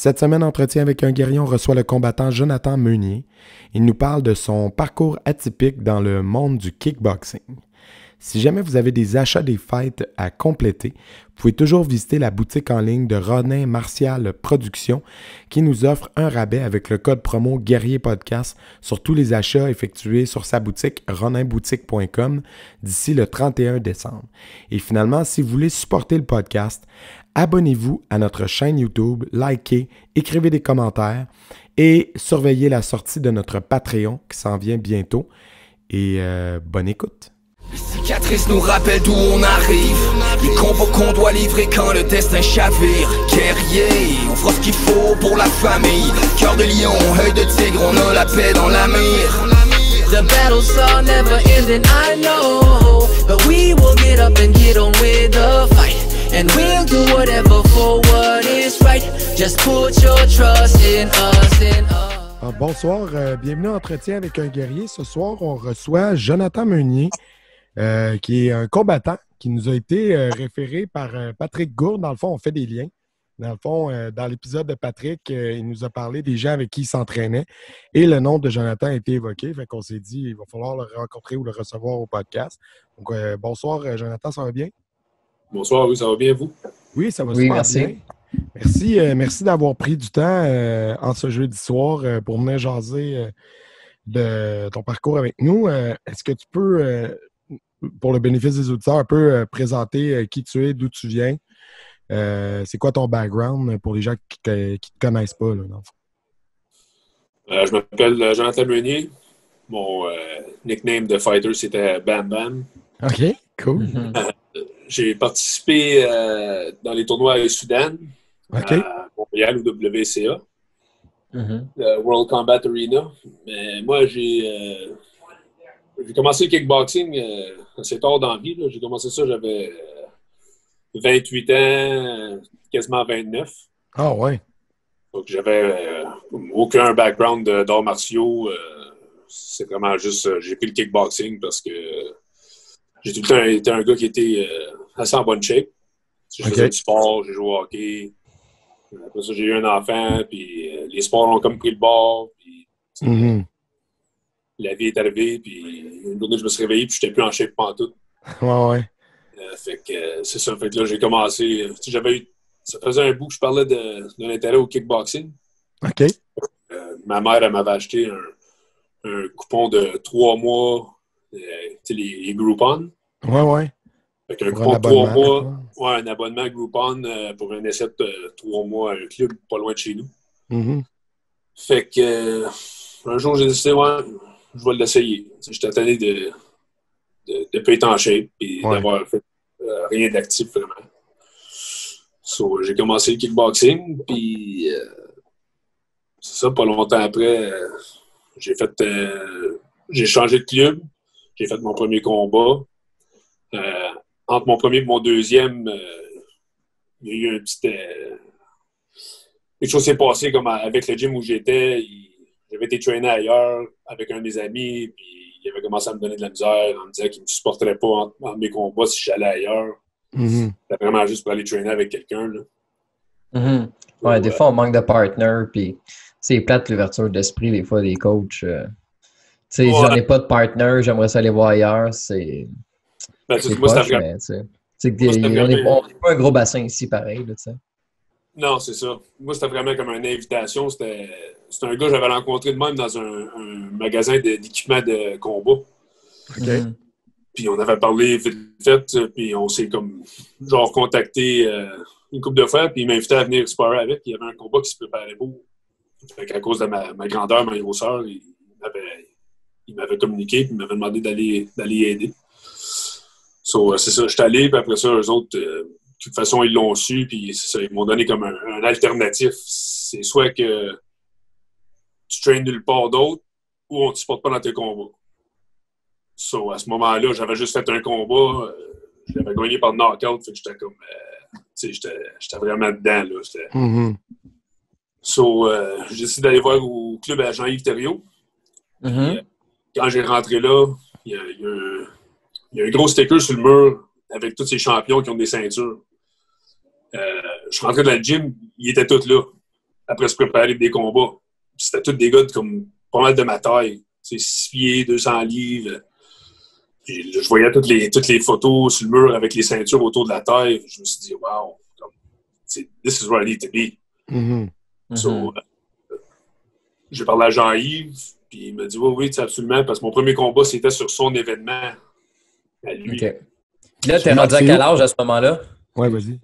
Cette semaine, Entretien avec un guerrier, on reçoit le combattant Jonathan Meunier. Il nous parle de son parcours atypique dans le monde du kickboxing. Si jamais vous avez des achats des fêtes à compléter, vous pouvez toujours visiter la boutique en ligne de Ronin Martial Productions qui nous offre un rabais avec le code promo Guerrier Podcast sur tous les achats effectués sur sa boutique roninboutique.com d'ici le 31 décembre. Et finalement, si vous voulez supporter le podcast, abonnez-vous à notre chaîne YouTube, likez, écrivez des commentaires et surveillez la sortie de notre Patreon qui s'en vient bientôt. Et bonne écoute! Les cicatrices nous rappellent d'où on arrive. Les combats qu'on doit livrer quand le destin chavire. Guerrier, on fera ce qu'il faut pour la famille. Cœur de lion, œil de tigre, on a la paix dans la mire. The battles are never ending, I know. But we will get up and get on with the fight. And we'll do whatever for what is right. Just put your trust in us, in us. Bonsoir, bienvenue à Entretien avec un guerrier. Ce soir, on reçoit Jonathan Meunier. Qui est un combattant qui nous a été référé par Patrick Gourde. Dans le fond, on fait des liens. Dans le fond, dans l'épisode de Patrick, il nous a parlé des gens avec qui il s'entraînait et le nom de Jonathan a été évoqué. Fait qu'on s'est dit il va falloir le rencontrer ou le recevoir au podcast. Donc, bonsoir, Jonathan, ça va bien? Bonsoir, oui, ça va bien, vous? Oui, ça va super merci. bien. Merci d'avoir pris du temps en ce jeudi soir pour venir jaser de ton parcours avec nous. Est-ce que tu peux... pour le bénéfice des auditeurs, un peu présenter qui tu es, d'où tu viens. C'est quoi ton background pour les gens qui ne te connaissent pas, là, dans le fond? Je m'appelle Jonathan Meunier. Mon nickname de fighter, c'était Bam Bam. OK, cool. J'ai participé dans les tournois à Soudan, OK. à Montréal ou WCA, le World Combat Arena. Mais moi, j'ai commencé le kickboxing assez tard dans la vie. Là. J'ai commencé ça, j'avais 28 ans, quasiment 29. Ah ouais. Donc, j'avais aucun background d'arts martiaux. C'est vraiment juste, j'ai pris le kickboxing parce que j'ai tout le temps été un gars qui était assez en bonne shape. Je faisais du sport, j'ai joué au hockey. Après ça, j'ai eu un enfant, puis les sports ont comme pris le bord. Puis, la vie est arrivée, puis une journée, je me suis réveillé, puis je n'étais plus en shape pantoute. Ouais. Fait que c'est ça. Fait que là, j'ai commencé. Ça faisait un bout que je parlais de l'intérêt au kickboxing. OK. Ma mère, elle m'avait acheté un coupon de 3 mois, les Groupon. Ouais. Fait qu'un coupon de 3 mois, ouais, un abonnement Groupon pour un essai de 3 mois à un club pas loin de chez nous. Fait que un jour, j'ai décidé, je vais l'essayer. J'étais tanné de pas être en shape et d'avoir fait rien d'actif vraiment. So, j'ai commencé le kickboxing, puis c'est ça, pas longtemps après, j'ai changé de club, j'ai fait mon premier combat. Entre mon premier et mon deuxième, il y a eu un petit... quelque chose s'est passé comme avec le gym où j'étais. J'avais été traîné ailleurs avec un de mes amis, puis il avait commencé à me donner de la misère en me disant qu'il ne me supporterait pas entre mes combats si j'allais ailleurs. C'était vraiment juste pour aller traîner avec quelqu'un. Là. Ouais, des fois, on manque de partner, puis c'est plate l'ouverture d'esprit, des fois, des coachs. Tu sais, j'en ai pas de partner, j'aimerais ça aller voir ailleurs. C'est poche, mais on n'est pas un gros bassin ici, pareil. Là, t'sais. Non, c'est ça. Moi, c'était vraiment comme une invitation. C'était un gars que j'avais rencontré de même dans un magasin d'équipement de combat. OK. Puis on avait parlé vite fait, puis on s'est comme genre contacté une couple de fois, puis il m'invitait à venir sparer avec. Il y avait un combat qui se préparait beau. Fait qu'à cause de ma grandeur, ma grosseur, il m'avait communiqué, puis il m'avait demandé d'aller aider. So, c'est ça, je suis allé, puis après ça, eux autres, de toute façon, ils l'ont su, puis c'est ça, ils m'ont donné comme un alternatif. C'est soit que tu traînes nulle part d'autre, ou on ne te supporte pas dans tes combats. So, à ce moment-là, j'avais juste fait un combat, je l'avais gagné par knockout, fait que j'étais comme, j'étais vraiment dedans, là. So, j'ai décidé d'aller voir au club à Jean-Yves Thériault. Quand j'ai rentré là, il y a un gros sticker sur le mur avec tous ces champions qui ont des ceintures. Je suis rentré dans le gym, ils étaient tous là. après se préparer pour des combats. C'était tous des gars comme pas mal de ma taille. 6 pieds, 200 livres. Puis je voyais toutes les photos sur le mur avec les ceintures autour de la taille. Je me suis dit, wow, this is where I need to be. Mm-hmm. So, j'ai parlé à Jean-Yves, puis il m'a dit, oui, absolument, parce que mon premier combat, c'était sur son événement à lui. Okay. Puis là, t'es rendu à quel âge à ce moment-là? Ouais, vas-y.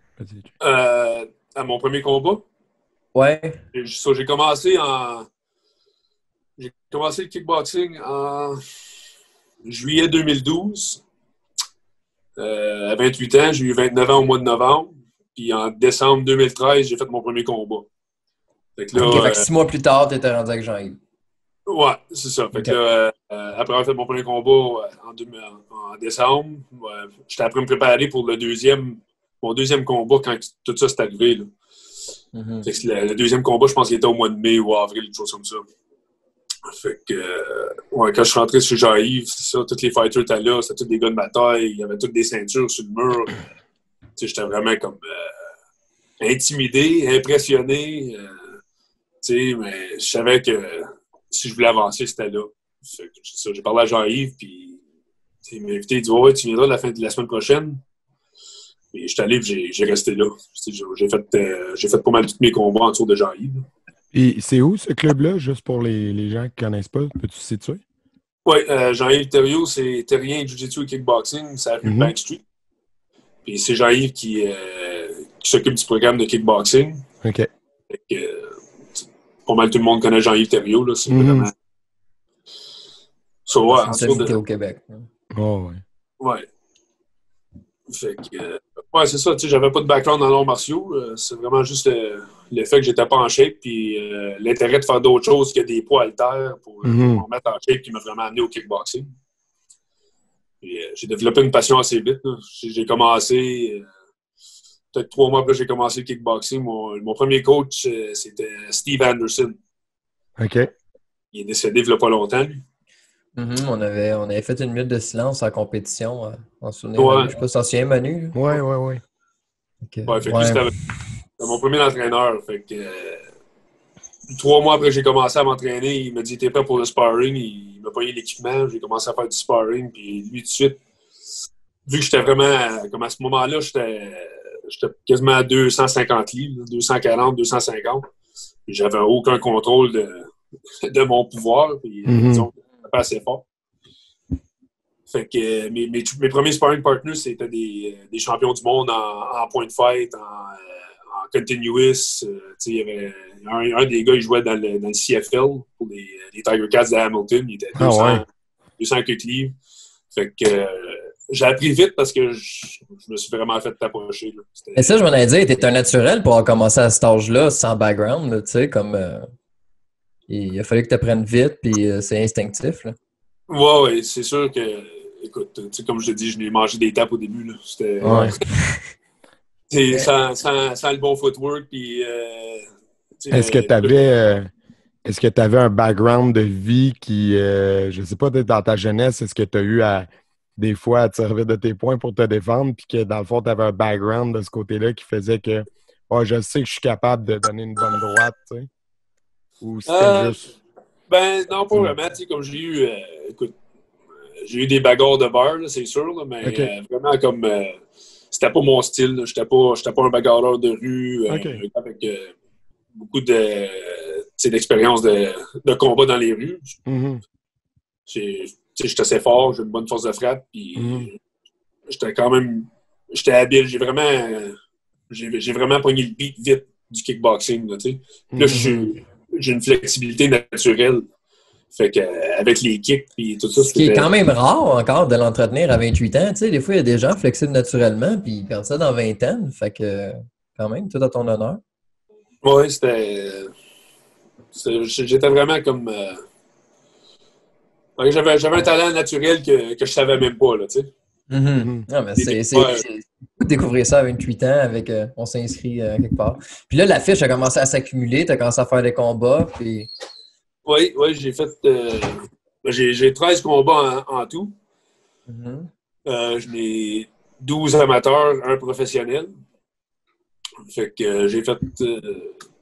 À mon premier combat? Ouais. J'ai commencé le kickboxing en juillet 2012. À 28 ans, j'ai eu 29 ans au mois de novembre. Puis en décembre 2013, j'ai fait mon premier combat. Fait que 6 mois plus tard, tu étais rendu avec Jean-Yves. Ouais, c'est ça. Fait que là, après avoir fait mon premier combat en décembre, j'étais après me préparer pour mon deuxième combat quand tout ça s'est arrivé. Là. Mm-hmm. Fait que le deuxième combat, je pense qu'il était au mois de mai ou avril, quelque chose comme ça. Fait que, quand je suis rentré chez Jean-Yves, c'est ça, tous les fighters étaient là, c'était tous des gars de ma taille, il y avait toutes des ceintures sur le mur. J'étais vraiment comme intimidé, impressionné. Mais je savais que si je voulais avancer, c'était là. Fait que, j'ai parlé à Jean-Yves, puis il m'a invité, il dit ouais, tu viendras la semaine prochaine. Et je suis allé, puis j'ai resté là. J'ai fait pas mal tous mes combats en dessous de Jean-Yves. Et c'est où ce club-là, juste pour les gens qui ne connaissent pas? Peux-tu situer? Oui, Jean-Yves Thériault, c'est Terrien Jiu-Jitsu et Kickboxing, c'est à rue Bank Street. Puis c'est Jean-Yves qui s'occupe du programme de kickboxing. OK. Fait que, pas mal tout le monde connaît Jean-Yves Thériault, là. C'est vraiment... C'est une société au Québec. Oh, ouais. Ouais. Fait que... c'est ça, tu sais, j'avais pas de background dans l'art martiaux. C'est vraiment juste le fait que j'étais pas en shape, puis l'intérêt de faire d'autres choses que des poids haltères pour me remettre en shape qui m'a vraiment amené au kickboxing. Puis, j'ai développé une passion assez vite. Là. J'ai commencé, peut-être 3 mois après j'ai commencé le kickboxing. Mon premier coach, c'était Steve Anderson. OK. Il est décédé il y a pas longtemps, lui. Mm-hmm. On avait fait une minute de silence en compétition en souvenir. Ouais. Je sais pas si t'en souviens, Manu. Ouais. Fait Okay. que c'était mon premier entraîneur. Fait que 3 mois après que j'ai commencé à m'entraîner, il m'a dit t'es prêt pour le sparring. Il m'a payé l'équipement. J'ai commencé à faire du sparring. Puis lui, tout de suite, vu que j'étais vraiment, comme à ce moment-là, j'étais quasiment à 250 livres, 240, 250. Puis j'avais aucun contrôle de mon pouvoir. Puis disons, c'était pas assez fort. Fait que mes premiers sparring partners, c'était des champions du monde en point de fight, en continuous. Il y avait un des gars, il jouait dans le CFL pour les Tiger Cats de Hamilton. Il était 200 quelques livres. Fait que j'ai appris vite parce que je me suis vraiment fait tapocher. Et ça, je m'en ai dit, t'es un naturel pour avoir commencé à cet âge-là sans background, tu sais, comme il a fallu que tu apprennes vite, puis c'est instinctif. Là. Ouais, c'est sûr que, écoute, comme je te dis, je n'ai mangé des tapes au début. Là. C'était sans le bon footwork. Puis, est-ce que tu avais un background de vie qui, je ne sais pas, dans ta jeunesse, est-ce que tu as eu des fois à te servir de tes poings pour te défendre, puis que dans le fond, tu avais un background de ce côté-là qui faisait que je sais que je suis capable de donner une bonne droite, tu sais? Ou c'était juste... Ben, non, pas vraiment. Comme j'ai eu... écoute, j'ai eu des bagarres de bar, là, c'est sûr, là, mais vraiment comme... c'était pas mon style. J'étais pas un bagarreur de rue avec beaucoup d'expérience de combat dans les rues. J'étais assez fort, j'ai une bonne force de frappe, puis j'étais habile. J'ai vraiment pogné le beat vite du kickboxing. Là, là j'ai une flexibilité naturelle. Fait qu'avec les kicks et tout ça. Ce qui est quand même rare encore de l'entretenir à 28 ans. Tu sais, des fois, il y a des gens flexibles naturellement, puis ils perdent ça dans 20 ans. Fait que, quand même, tout à ton honneur. Oui, j'étais vraiment comme. J'avais un talent naturel que je savais même pas, là, tu sais. Non, mais c'est découvrir ça à 28 ans avec on s'inscrit quelque part. Puis là, la fiche a commencé à s'accumuler, tu as commencé à faire des combats, puis. Oui, j'ai fait. J'ai 13 combats en tout. J'ai 12 amateurs, un professionnel. Fait que j'ai fait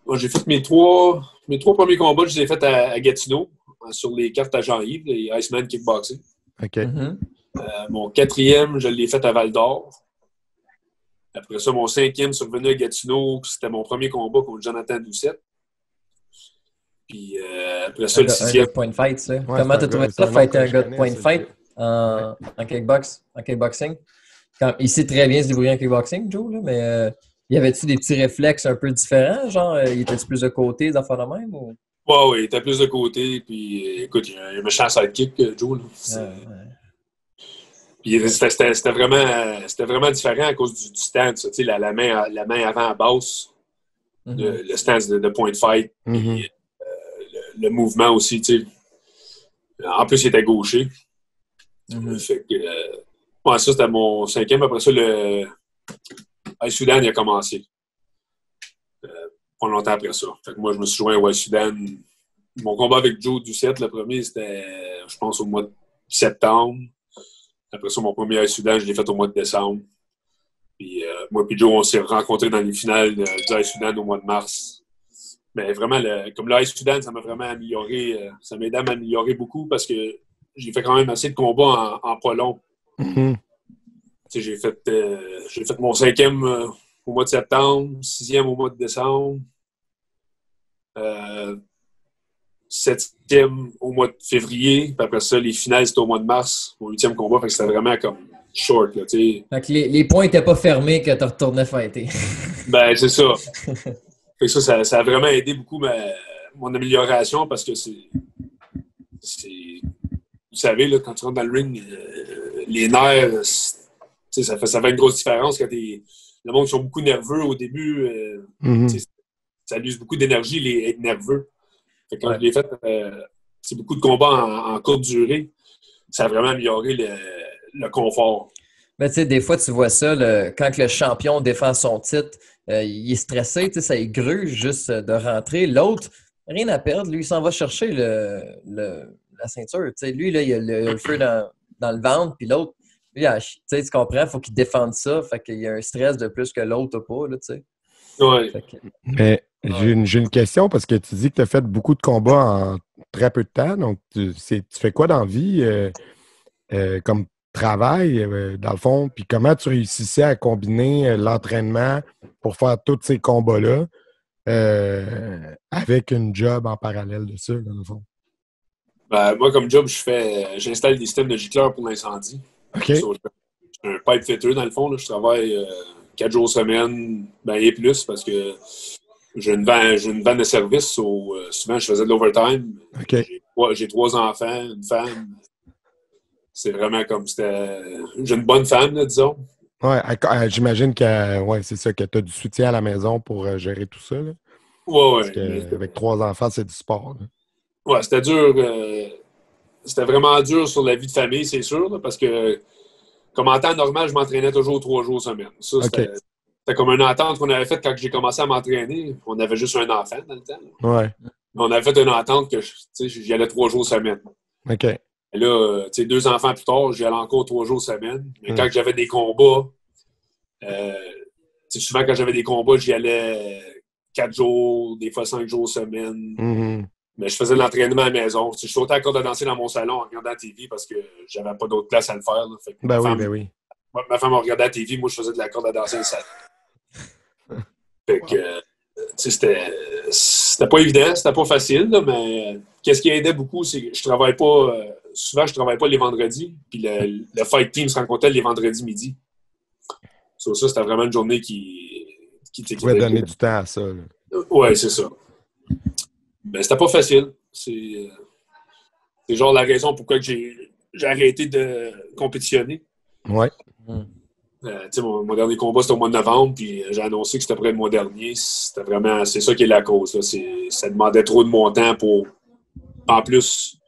Moi, j'ai fait mes trois premiers combats, je les ai faits à Gatineau, sur les cartes à Jean-Yves, les Iceman Kickboxing. OK. Mon 4e, je l'ai fait à Val-d'Or. Après ça, mon 5e, survenu à Gatineau, c'était mon premier combat contre Jonathan Doucette. Puis après ça, le 6e. Un gars de point de fight, ça. Ouais, comment t'as trouvé ça, fighter un gars de point de fight en kickboxing? Il sait très bien se débrouiller en kickboxing, Joe, là, mais y avait-tu des petits réflexes un peu différents? Genre, il était-tu plus de côté, des affaires de même? Ou... Oui, il était plus de côté. Puis écoute, il y a un méchant sidekick, Joe. Là. Puis c'était vraiment différent à cause du stance. Tu sais, la main avant à basse, le stance de point de fight. Puis, le mouvement aussi, tu sais. En plus, il était gaucher. Fait que, ça, c'était mon 5e. Après ça, le Sudan, il a commencé. Pas longtemps après ça. Fait que moi, je me suis joint au Sudan. Mon combat avec Joe Doucette, le premier, c'était, je pense, au mois de septembre. Après ça, mon premier Sudan, je l'ai fait au mois de décembre. Puis moi et Joe, on s'est rencontrés dans les finales du Sudan au mois de mars. Mais vraiment, comme le Sudan, ça m'a vraiment amélioré. Ça m'a aidé à m'améliorer beaucoup parce que j'ai fait quand même assez de combats en pas long. J'ai fait mon 5e au mois de septembre, 6e au mois de décembre, 7e au mois de février. Puis après ça, les finales, c'était au mois de mars, mon 8e combat. Fait que c'était vraiment comme short. Là, fait que les points n'étaient pas fermés quand tu retournais fighter. Ben, c'est ça. Fait que ça a vraiment aidé beaucoup mon amélioration parce que vous savez, là, quand tu rentres dans le ring, les nerfs, ça fait une grosse différence quand le monde sont beaucoup nerveux au début. Ça use beaucoup d'énergie, être nerveux. Fait que quand je l'ai fait, c'est beaucoup de combats en courte durée. Ça a vraiment amélioré le confort. Mais tu sais, des fois, tu vois ça, quand le champion défend son titre, il est stressé, ça est gruge juste de rentrer. L'autre, rien à perdre. Lui, il s'en va chercher la ceinture. T'sais, lui, là, il a le feu dans le ventre, puis l'autre, lui, tu comprends, il faut qu'il défende ça. Fait qu'il y a un stress de plus que l'autre n'a pas, là, tu sais. Oui. Mais j'ai une question parce que tu dis que tu as fait beaucoup de combats en très peu de temps. Donc, tu fais quoi dans la vie comme travail, dans le fond? Puis comment tu réussissais à combiner l'entraînement pour faire tous ces combats-là avec une job en parallèle de ça, dans le fond? Ben, moi, comme job, j'installe des systèmes de gicleurs pour l'incendie. OK. Je suis un pipe fitter, dans le fond. Là. Je travaille 4 jours semaine, et plus, parce que j'ai une vanne de service. Souvent, je faisais de l'overtime. Okay. J'ai 3 enfants, une femme. C'est vraiment comme j'ai une bonne femme, là, disons. Oui, j'imagine que c'est ça, que tu as du soutien à la maison pour gérer tout ça. Oui. Avec 3 enfants, c'est du sport. Oui, c'était dur. C'était vraiment dur sur la vie de famille, c'est sûr, là, parce que comme en temps normal, je m'entraînais toujours 3 jours semaine. Ça, c'était comme une entente qu'on avait faite quand j'ai commencé à m'entraîner. On avait juste un enfant dans le temps. Ouais. On avait fait une entente que j'y allais 3 jours semaine. OK. Et là, 2 enfants plus tard, j'y allais encore 3 jours semaine. Mais quand j'avais des combats, souvent quand j'avais des combats, j'y allais 4 jours, des fois 5 jours semaine. Mais je faisais de l'entraînement à la maison. Je sautais à la corde à danser dans mon salon en regardant la TV parce que j'avais pas d'autre place à le faire. Là. Fait que oui. Ma femme regardait la TV, moi je faisais de la corde à danser dans le salon. Fait que c'était pas évident, c'était pas facile, là, mais qu'est-ce qui aidait beaucoup, c'est que je travaille pas. Souvent, je travaille pas les vendredis. Puis le fight team se rencontrait les vendredis midi. Ça, c'était vraiment une journée qui pouvait donner du temps à ça. Oui, c'est ça. Mais c'était pas facile. C'est genre la raison pourquoi j'ai arrêté de compétitionner. Ouais. Mon dernier combat, c'était au mois de novembre, puis j'ai annoncé que c'était près de mon dernier. C'est ça qui est la cause. Là. Ça demandait trop de mon temps pour... En plus,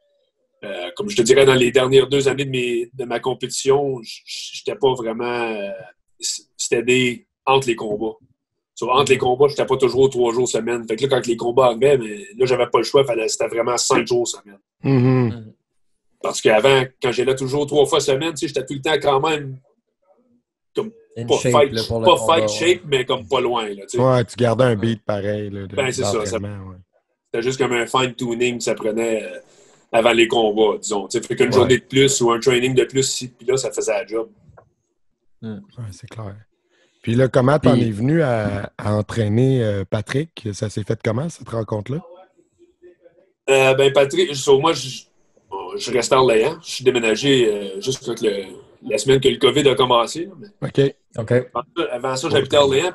comme je te dirais, dans les dernières 2 années de ma compétition, j'étais pas vraiment stédé entre les combats. Entre les combats, j'étais pas toujours 3 jours semaine. Fait que là, quand les combats arrivaient, là, j'avais pas le choix. C'était vraiment 5 jours semaine. Parce qu'avant, quand j'allais toujours 3 fois semaine, j'étais tout le temps quand même comme pas fight, là, pour le combat, fight shape, mais comme pas loin. Là, ouais, tu gardais un beat pareil. Là, c'est ça. C'était juste comme un fine-tuning que ça prenait avant les combats, disons. Fait qu'une journée de plus ou un training de plus, ici, puis là, ça faisait la job. Ouais, c'est clair. Puis là, comment t'en es venu à entraîner Patrick? Ça s'est fait comment, cette rencontre-là? Patrick, moi, je restais à Orléans. Je suis déménagé juste quand la semaine que le COVID a commencé. OK. Avant ça, j'habitais à Orléans.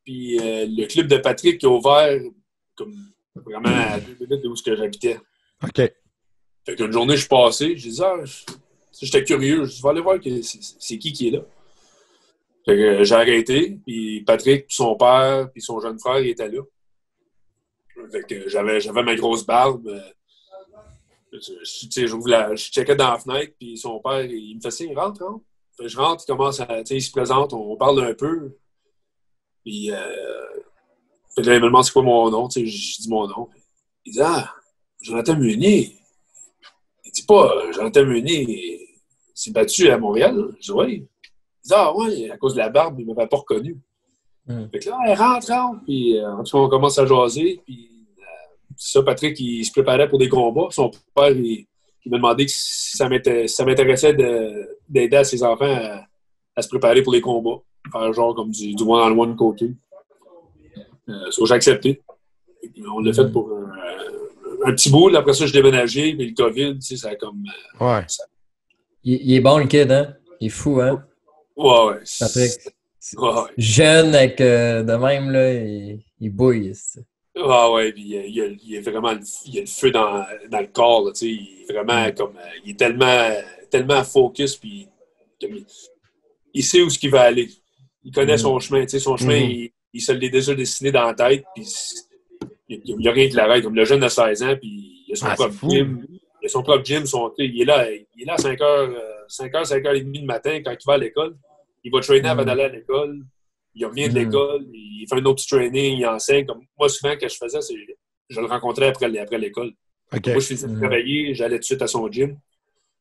Puis le club de Patrick a ouvert comme vraiment à 2 minutes d'où j'habitais. OK. Fait qu'une journée, je suis passé. J'ai dit, j'étais curieux. Je vais aller voir c'est qui est là. Fait que j'ai arrêté. Puis Patrick, puis son père, puis son jeune frère, ils étaient là. Fait que j'avais ma grosse barbe. Je checkais dans la fenêtre, puis son père, il me fait signe, rentre. Fait que je rentre, il commence il se présente, on parle un peu. Puis, fait que là, il me demande c'est quoi mon nom, je dis mon nom. Il dit, Jonathan Meunier. Il dit pas, Jonathan Meunier s'est battu à Montréal. Je dis, oui. Il dit, ouais, à cause de la barbe, il ne m'avait pas reconnu. Fait que là, rentre. Puis, en tout cas, on commence à jaser, puis c'est ça, Patrick, il se préparait pour des combats. Son père, il m'a demandé si ça m'intéressait d'aider ses enfants à se préparer pour les combats. Faire genre comme du one-on-one coaching. J'ai accepté. On l'a fait pour un petit bout. Après ça, je déménageais. Mais le COVID, ça a comme... Ouais. Il est bon, le kid, hein? Il est fou, hein? Ouais. Patrick. Jeune, avec de même, là, il bouille. Ouais, puis il est vraiment il a le feu dans le corps, là, il est vraiment comme il est tellement focus, puis il sait où ce qu'il va aller. Il connaît son chemin, son chemin, il se l'est déjà dessiné dans la tête, puis il n'y a rien qui l'arrête. Comme le jeune de 16 ans, puis il a son propre gym. Il a son propre gym, il est là à 5h30 le matin quand il va à l'école. Il va traîner avant d'aller à l'école. Il revient de l'école, il fait un autre training, il enseigne. Comme moi, souvent, ce que je faisais, c'est je le rencontrais après l'école. Okay. Moi, je faisais travailler, j'allais tout de suite à son gym.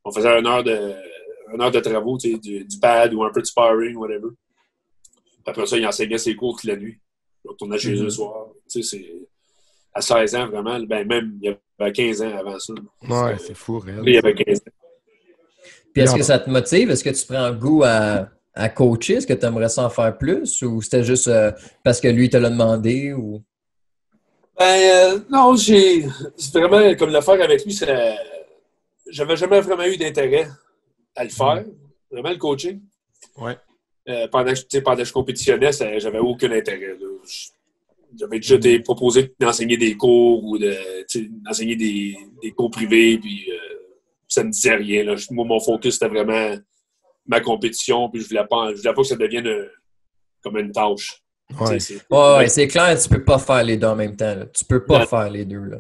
On faisait une heure de travaux, du pad ou un peu de sparring, whatever. Après ça, il enseignait ses cours toute la nuit. On retournait chez eux le soir. C'est à 16 ans, vraiment. Même, il y avait 15 ans avant ça. Ouais, c'est fou, réel. Il y avait 15 ans. Puis est-ce que ça te motive? Est-ce que tu prends goût à coacher? Est-ce que tu aimerais ça en faire plus? Ou c'était juste parce que lui te l'a demandé? Ou... Non, c'est vraiment comme le faire avec lui, j'avais jamais vraiment eu d'intérêt à le faire, vraiment le coaching. Ouais. Pendant que je compétitionnais, j'avais aucun intérêt. Là. J'avais déjà été proposé d'enseigner des cours ou d'enseigner des cours privés, puis ça ne me disait rien. Là. Moi, mon focus, c'était vraiment ma compétition, puis je voulais pas que ça devienne comme une tâche. Ouais. C'est clair, tu peux pas faire les deux en même temps. Là. Tu peux pas faire les deux. Là.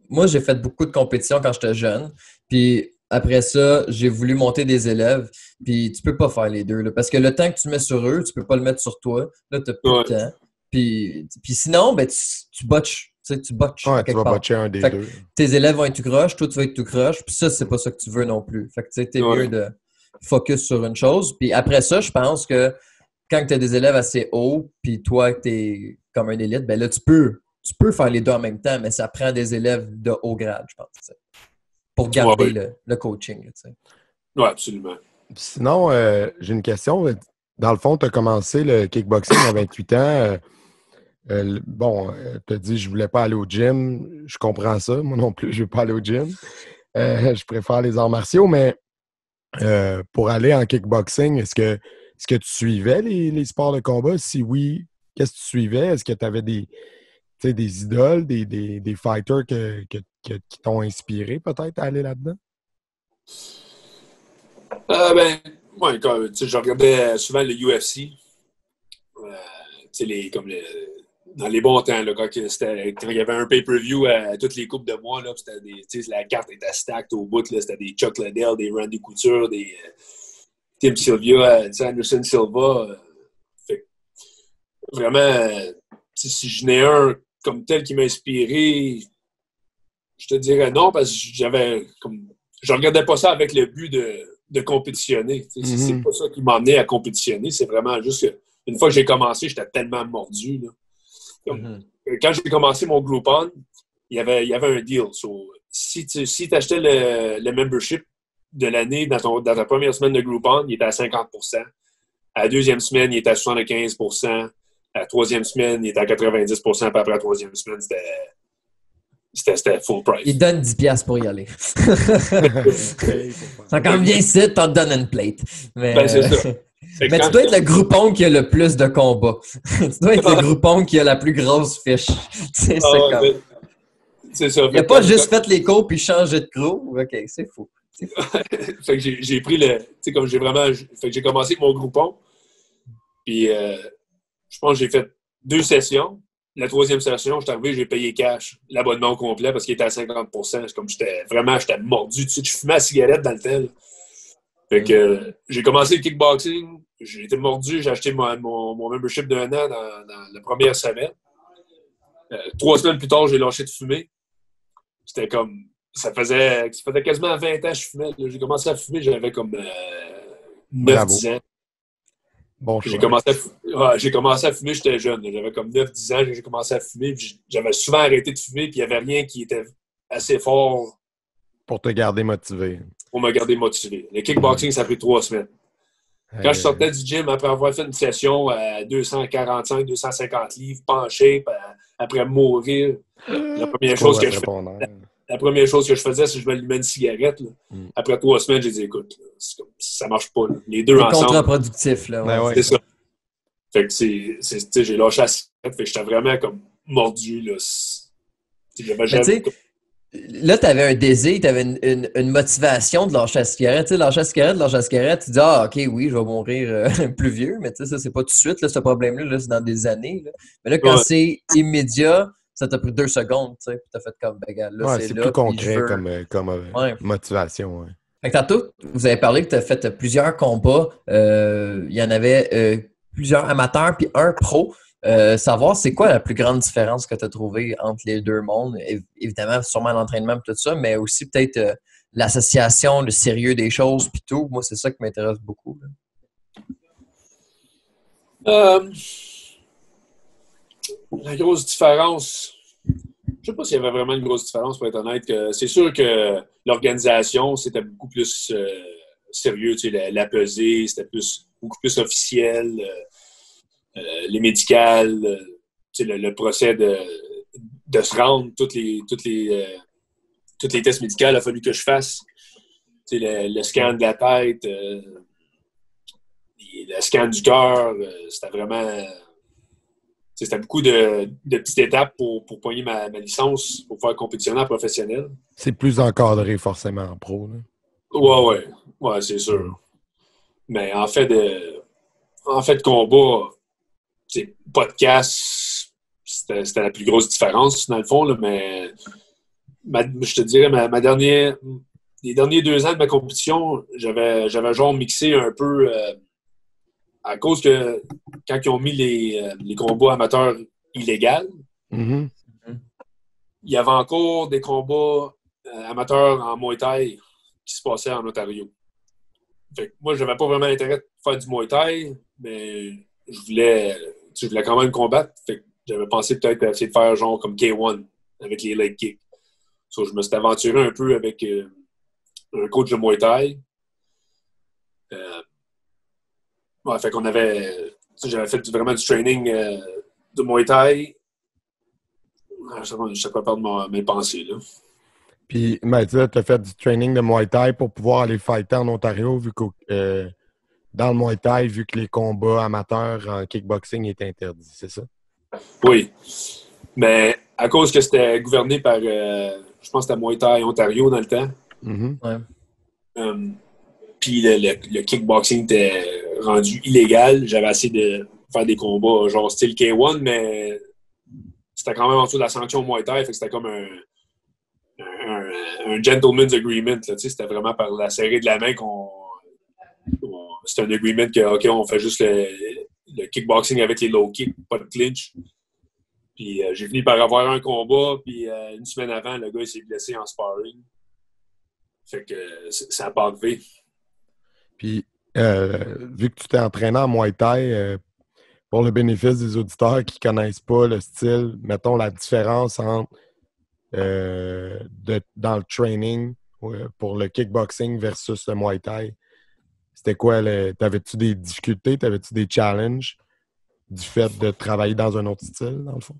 Moi, j'ai fait beaucoup de compétitions quand j'étais jeune, puis après ça, j'ai voulu monter des élèves, puis tu peux pas faire les deux. Là, parce que le temps que tu mets sur eux, tu peux pas le mettre sur toi. Là, tu n'as plus de temps. Puis sinon, tu botches. Tu botches. Ouais, tu vas botcher un des deux. Tes élèves vont être tout croche, toi, tu vas être tout croche, puis ça, c'est pas ça que tu veux non plus. Fait que tu es mieux de focus sur une chose. Puis après ça, je pense que quand tu as des élèves assez hauts, puis toi, tu es comme un élite, ben là, tu peux faire les deux en même temps, mais ça prend des élèves de haut grade, je pense, t'sais, pour garder le coaching. Oui, absolument. Sinon, j'ai une question. Dans le fond, tu as commencé le kickboxing à 28 ans. Tu as dit je voulais pas aller au gym. Je comprends ça. Moi non plus, je ne veux pas aller au gym. Je préfère les arts martiaux, mais pour aller en kickboxing, est-ce que tu suivais les sports de combat? Si oui, qu'est-ce que tu suivais? Est-ce que tu avais des idoles, des fighters qui t'ont inspiré peut-être à aller là-dedans? Je regardais souvent le UFC. Dans les bons temps, là, quand il y avait un pay-per-view à toutes les coupes de mois, là, la carte était stacked au bout. Là, c'était des Chuck Liddell, des Randy Couture, des Tim Sylvia, Anderson Silva. Vraiment, si je n'ai un comme tel qui m'a inspiré, je te dirais non, parce que je regardais pas ça avec le but de compétitionner. C'est pas ça qui m'a amené à compétitionner. C'est vraiment juste que une fois que j'ai commencé, j'étais tellement mordu. Là. Quand j'ai commencé mon Groupon, il y avait un deal. So, si tu achetais le membership de l'année dans ta première semaine de Groupon, il était à 50%. À la deuxième semaine, il était à 75%. À la troisième semaine, il était à 90%. Puis après la troisième semaine, c'était full price. Il donne 10$ pour y aller. Ça quand bien ici, t'en donnes une plate. Mais, c'est ça. Mais tu dois être le groupon qui a le plus de combats. Tu dois être le groupon qui a la plus grosse fiche. C'est ça. Il n'a pas juste fait les cours puis changé de crew. OK, c'est fou. Fait que j'ai pris le... Tu sais, comme j'ai vraiment... Fait que j'ai commencé avec mon groupon. Puis, je pense que j'ai fait 2 sessions. La troisième session, je suis arrivé, j'ai payé cash l'abonnement au complet parce qu'il était à 50%. C'est comme j'étais mordu. Tu sais, je fumais la cigarette dans le tel. Fait que j'ai commencé le kickboxing. J'ai été mordu. J'ai acheté mon membership d'1 an dans la première semaine. 3 semaines plus tard, j'ai lâché de fumer. C'était comme... Ça faisait quasiment 20 ans que je fumais. J'ai commencé à fumer, j'avais comme 9-10 ans. Bon choix. J'ai commencé à fumer, j'étais jeune. J'avais comme 9-10 ans, j'ai commencé à fumer. J'avais souvent arrêté de fumer, puis il n'y avait rien qui était assez fort pour te garder motivé. Pour me garder motivé. Le kickboxing, ça a pris 3 semaines. Quand je sortais du gym, après avoir fait une session à 245-250 livres, penché, après mourir, la première chose que je faisais, c'est que je m'allumais une cigarette. Là. Après 3 semaines, j'ai dit, écoute, ça marche pas. Là. Les deux ensemble. C'est contre-productif. Là, ouais. C'est ça. Fait que j'ai lâché la cigarette. Fait que j'étais vraiment comme mordu. Là. Là, tu avais un désir, tu avais une motivation de lâcher la cigarette. Tu sais, lâcher la cigarette, tu dis, ah, OK, oui, je vais mourir plus vieux, mais tu sais, ça, c'est pas tout de suite, là, ce problème-là, là, c'est dans des années. Là. Mais là, quand c'est immédiat, ça t'a pris 2 secondes, tu sais, puis t'as fait comme, ben, gars, là, c'est plus concret comme motivation. Ouais. Fait que tantôt, vous avez parlé que tu as fait plusieurs combats. Il y en avait plusieurs amateurs puis un pro. Savoir c'est quoi la plus grande différence que tu as trouvée entre les deux mondes? Évidemment, sûrement l'entraînement et tout ça, mais aussi peut-être l'association, le sérieux des choses puis tout. Moi, c'est ça qui m'intéresse beaucoup. La grosse différence, je sais pas s'il y avait vraiment une grosse différence, pour être honnête. C'est sûr que l'organisation, c'était beaucoup plus sérieux. Tu sais, la pesée, c'était beaucoup plus officiel. Les médicales, le procès de se rendre, toutes les tests médicaux, il a fallu que je fasse. Le scan de la tête, le scan du cœur, c'était vraiment... C'était beaucoup de petites étapes pour pogner ma licence, pour faire compétitionnaire professionnel. C'est plus encadré forcément en pro. Là. Ouais, c'est sûr. Mais en fait de combat... podcast, c'était la plus grosse différence, dans le fond, là, mais je te dirais, les derniers 2 ans de ma compétition, j'avais genre mixé un peu à cause que quand ils ont mis les combats amateurs illégaux, il y avait encore des combats amateurs en Muay Thai qui se passaient en Ontario. Fait que moi, j'avais pas vraiment intérêt de faire du Muay Thai, mais je voulais quand même combattre. Fait que j'avais pensé peut-être essayer de faire genre comme K1 avec les leg kicks. So, je me suis aventuré un peu avec un coach de Muay Thai. Fait qu'on j'avais fait vraiment du training de Muay Thai. Je ne sais pas perdre mes pensées, là. Puis, tu as fait du training de Muay Thai pour pouvoir aller fighter en Ontario, vu que dans le Muay Thai, vu que les combats amateurs en kickboxing étaient interdits, c'est ça? Oui. Mais à cause que c'était gouverné par, je pense que c'était Muay Thai Ontario dans le temps. Puis le kickboxing était rendu illégal. J'avais essayé de faire des combats genre style K1, mais c'était quand même en dessous de la sanction Muay Thai. Fait que c'était comme un gentleman's agreement. Là, c'était vraiment par la serrée de la main c'était un agreement que, OK, on fait juste le kickboxing avec les low kicks, pas de clinch. Puis j'ai fini par avoir un combat, puis une semaine avant, le gars il s'est blessé en sparring. Fait que ça n'a pas levé. Puis, vu que tu t'es entraîné en Muay Thai, pour le bénéfice des auditeurs qui ne connaissent pas le style, mettons la différence entre dans le training pour le kickboxing versus le Muay Thai. C'était quoi? T'avais-tu des difficultés? T'avais-tu des challenges du fait de travailler dans un autre style, dans le fond?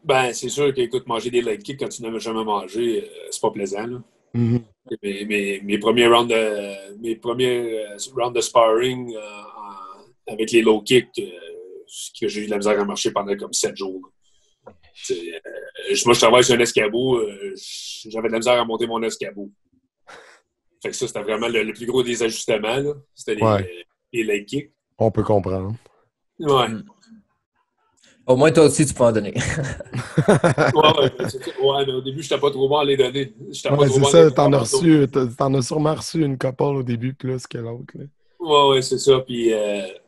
Ben, c'est sûr qu'écoute, manger des leg kicks quand tu n'as jamais mangé, c'est pas plaisant. Là. Mm-hmm. Mes premiers rounds de sparring avec les low kicks, que j'ai eu de la misère à marcher pendant comme 7 jours. Moi, je travaille sur un escabeau. J'avais de la misère à monter mon escabeau. Fait que ça, c'était vraiment le plus gros des ajustements. Là. C'était les leg kicks. On peut comprendre. Ouais. Au moins, toi aussi, tu peux en donner. ouais, mais au début, je n'étais pas trop bon à les donner. Ouais, c'est ça, t'en as sûrement reçu une couple au début plus que l'autre. Ouais, c'est ça. Puis, fait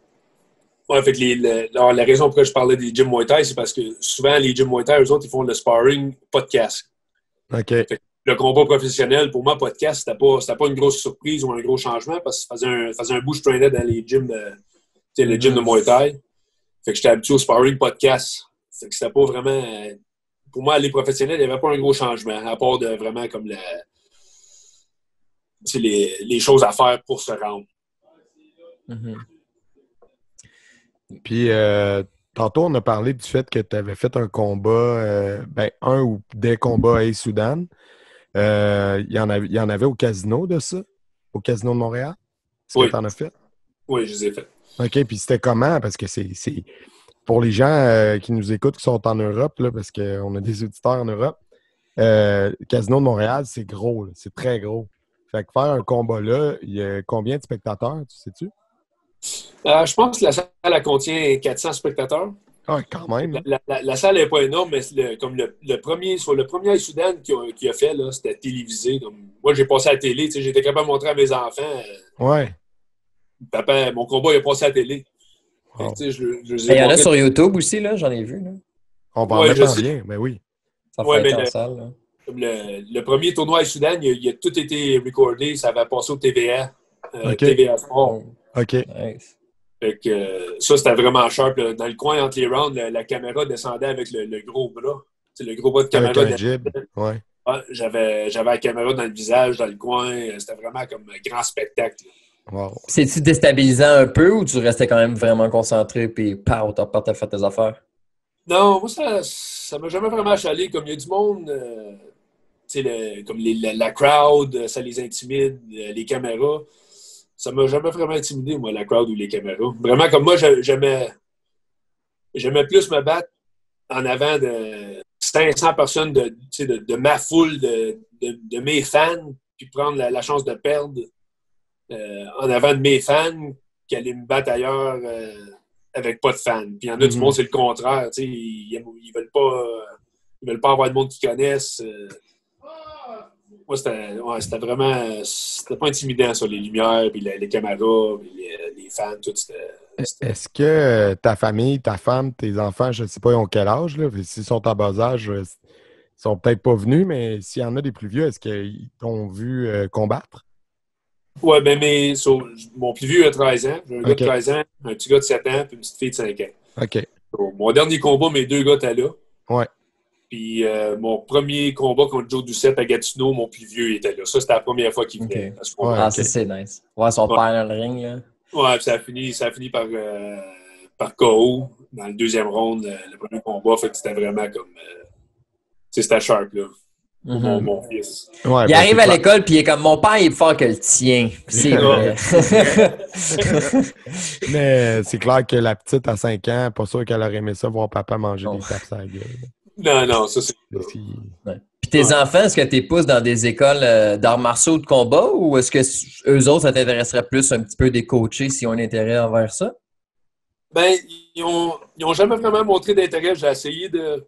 que la raison pour laquelle je parlais des gyms Muay Thai, c'est parce que souvent, les gyms Muay Thai, eux autres, ils font le sparring, pas de casque. OK. Fait que le combat professionnel, pour moi, pas de casque, c'était pas une grosse surprise ou un gros changement parce que ça faisait un bout, je traînais dans les gyms de Muay Thai. Fait que j'étais habitué au sparring podcast. Fait que c'était pas vraiment... Pour moi, les professionnels, il n'y avait pas un gros changement, à part de vraiment comme les choses à faire pour se rendre. Mm-hmm. Puis, tantôt, on a parlé du fait que tu avais fait un combat, un ou des combats à Soudan. Il y en avait au casino de ça? Au casino de Montréal? Est-ce que tu en as fait? Oui, je les ai fait. OK, puis c'était comment? Parce que c'est pour les gens qui nous écoutent, qui sont en Europe, là, parce qu'on a des auditeurs en Europe, le Casino de Montréal, c'est gros, là, c'est très gros. Fait que faire un combat là, il y a combien de spectateurs, tu sais-tu? Je pense que la salle contient 400 spectateurs. Ah, quand même. La salle n'est pas énorme, mais le premier à Soudan qui a fait, là, c'était télévisé. Moi, j'ai passé à la télé, j'étais capable de montrer à mes enfants. Ouais. Papa, mon combat, il a passé à la télé. Wow. Il y en a sur YouTube aussi, là, j'en ai vu. Là. On va en mettre en lien, mais oui. Ça fait en salle. Là. Le premier tournoi à Soudan, il a tout été recordé, ça va passer au TVA. Okay. TVA Sport. OK. Nice. Fait que ça, c'était vraiment sharp. Là. Dans le coin, entre les rounds, la caméra descendait avec le gros bras. Le gros bras de caméra. Avec un jib, ouais. J'avais la caméra dans le visage, dans le coin. C'était vraiment comme un grand spectacle. Wow. C'est-tu déstabilisant un peu ou tu restais quand même vraiment concentré puis pow, t'as fait tes affaires? Non, moi, ça m'a jamais vraiment achalé. Comme il y a du monde, comme la crowd, ça les intimide, les caméras. Ça m'a jamais vraiment intimidé, moi, la crowd ou les caméras. Vraiment, comme moi, j'aimais plus me battre en avant de 500 personnes de ma foule, de mes fans, puis prendre la chance de perdre en avant de mes fans qu'aller me battre ailleurs avec pas de fans. Puis il y en a du monde, c'est le contraire. Ils veulent pas avoir de monde qu'ils connaissent. Moi, c'était vraiment... C'était pas intimidant, ça, les lumières, puis les caméras, puis les fans, tout. Est-ce que ta famille, ta femme, tes enfants, je ne sais pas, ils ont quel âge, là? S'ils sont en bas âge, ils sont peut-être pas venus, mais s'il y en a des plus vieux, est-ce qu'ils t'ont vu combattre? Oui, mon plus vieux a 13 ans. J'ai un gars de 13 ans, un petit gars de 7 ans, puis une petite fille de 5 ans. OK. Mon dernier combat, mes 2 gars étaient là. Ouais. Puis mon premier combat contre Joe Doucette à Gatineau, mon plus vieux était là. Ça, c'était la première fois qu'il venait. Okay. Ça, c'est nice. Ouais, son père dans le ring, là. Ouais, puis ça a fini par KO dans le deuxième round, le premier combat. Fait que c'était vraiment comme... c'était sharp, là. Mon fils. Ouais, il arrive à l'école, puis il est comme, mon père, il est plus fort que le tien. C'est vrai. Mais c'est clair que la petite à 5 ans, pas sûr qu'elle aurait aimé ça, voir papa manger des tapes à la gueule. Non, ça c'est... Ouais. Puis tes enfants, est-ce que tu les pousses dans des écoles d'arts martiaux de combat ou est-ce que eux autres, ça t'intéresserait plus un petit peu des coachés s'ils ont un intérêt envers ça? Ben, ils ont jamais vraiment montré d'intérêt. J'ai essayé de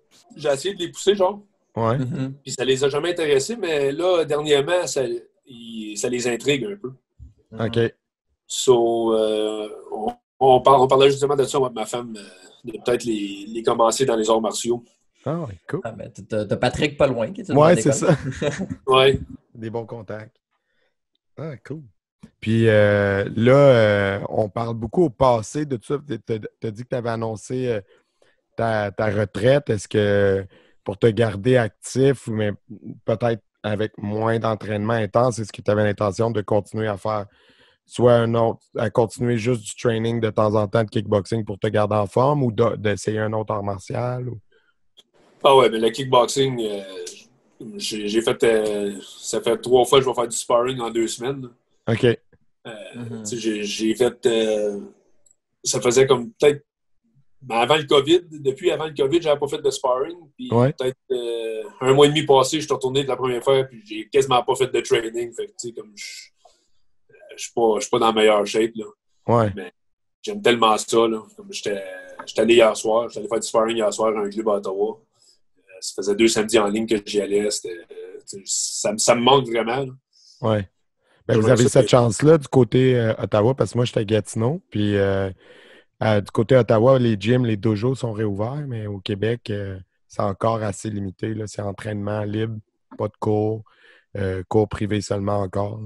les pousser, genre. Ouais. Puis ça les a jamais intéressés, mais là, dernièrement, ça les intrigue un peu. OK. So, on parlait justement de ça, moi, ma femme, de peut-être les commencer dans les arts martiaux. Ah, ouais, cool. Ah, ben, t'as Patrick pas loin qui est ouais, c'est ça. Ouais. Des bons contacts. Ah, cool. Puis on parle beaucoup au passé de tout ça. Tu as dit que tu avais annoncé ta retraite. Est-ce que pour te garder actif, mais peut-être avec moins d'entraînement intense, est-ce que tu avais l'intention de continuer à faire soit à continuer juste du training de temps en temps de kickboxing pour te garder en forme ou d'essayer un autre art martial? Ou... Ah ouais, mais le kickboxing, j'ai fait. Ça fait 3 fois que je vais faire du sparring en 2 semaines. OK. J'ai fait. Ça faisait comme peut-être. Avant le COVID, depuis avant le COVID, j'avais pas fait de sparring. Puis peut-être 1 mois et demi passé, je suis retourné de la première fois, puis j'ai quasiment pas fait de training. Fait que, tu sais, comme je suis pas dans la meilleure shape, là. Ouais. Mais j'aime tellement ça, là. Comme j'étais allé hier soir, j'étais allé faire du sparring hier soir à un club à Ottawa. Ça faisait 2 samedis en ligne que j'y allais. Ça me manque vraiment, là. Ouais. Ben, vous avez cette chance-là du côté Ottawa, parce que moi, j'étais à Gatineau, puis du côté Ottawa, les gyms, les dojos sont réouverts, mais au Québec, c'est encore assez limité, là. C'est entraînement libre, pas de cours, cours privés seulement encore.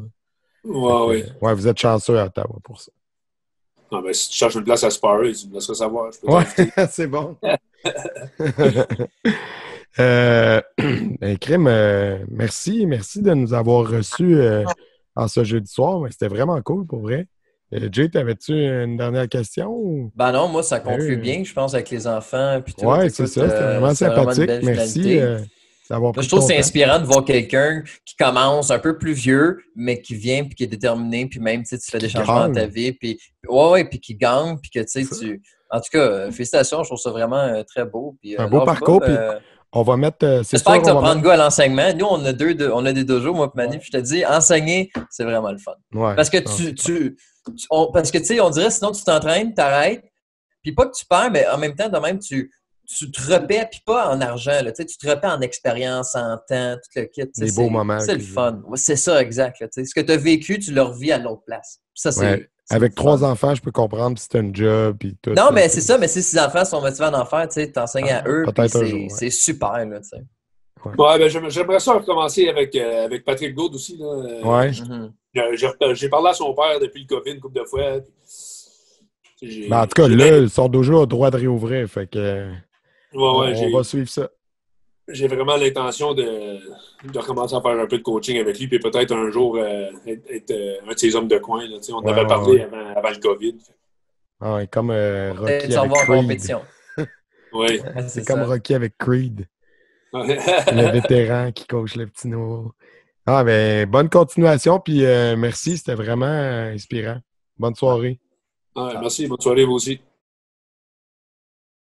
Ouais. Vous êtes chanceux à Ottawa pour ça. Non, ben, si tu cherches une place à sparer, tu me laisseras savoir. C'est bon. Crime, merci de nous avoir reçus en ce jeudi soir. C'était vraiment cool pour vrai. Jay, t'avais-tu une dernière question? Ou... Ben non, moi, ça conclut bien, je pense, avec les enfants. Oui, c'est ça. C'était vraiment sympathique. Merci d'avoir pris je trouve que c'est temps. inspirant de voir quelqu'un qui commence un peu plus vieux, mais qui vient puis qui est déterminé, puis même, tu fais des changements dans ta vie, puis puis qui gagne, puis que, tu sais, En tout cas, félicitations, je trouve ça vraiment très beau. Puis, un beau parcours, puis on va mettre... J'espère que tu vas prendre goût à l'enseignement. Nous, on a des dojos, moi et Manu, puis je te dis, enseigner, c'est vraiment le fun. Ouais, parce que parce que, tu sais, on dirait, sinon, tu t'entraînes, t'arrêtes, puis pas que tu perds, mais en même temps, de même, tu te repaies, puis pas en argent, là, tu te repaies en expérience, en temps, tout le kit. Des beaux moments. C'est le fun. Ouais, c'est ça, exact. Là, ce que tu as vécu, tu le revis à l'autre place. Ça, c'est... Avec 3 enfants, je peux comprendre si c'est un job et tout. Non, mais c'est ça, mais si ces enfants sont motivés à en faire, tu t'enseignes à eux, c'est super, là, tu sais. Ouais, ben j'aimerais ça recommencer avec Patrick Gould aussi, là. J'ai parlé à son père depuis le COVID une couple de fois. En tout cas, là, son dojo a le droit de réouvrir, fait que on va suivre ça. J'ai vraiment l'intention de recommencer à faire un peu de coaching avec lui, puis peut-être un jour être un de ses hommes de coin. Là, on avait parlé avant le COVID. Comme Rocky avec Creed. Compétition. Oui. C'est comme Rocky avec Creed. Le vétéran qui coach le petit nouveau. Bonne continuation, puis merci, c'était vraiment inspirant. Bonne soirée. Merci, bonne soirée vous aussi.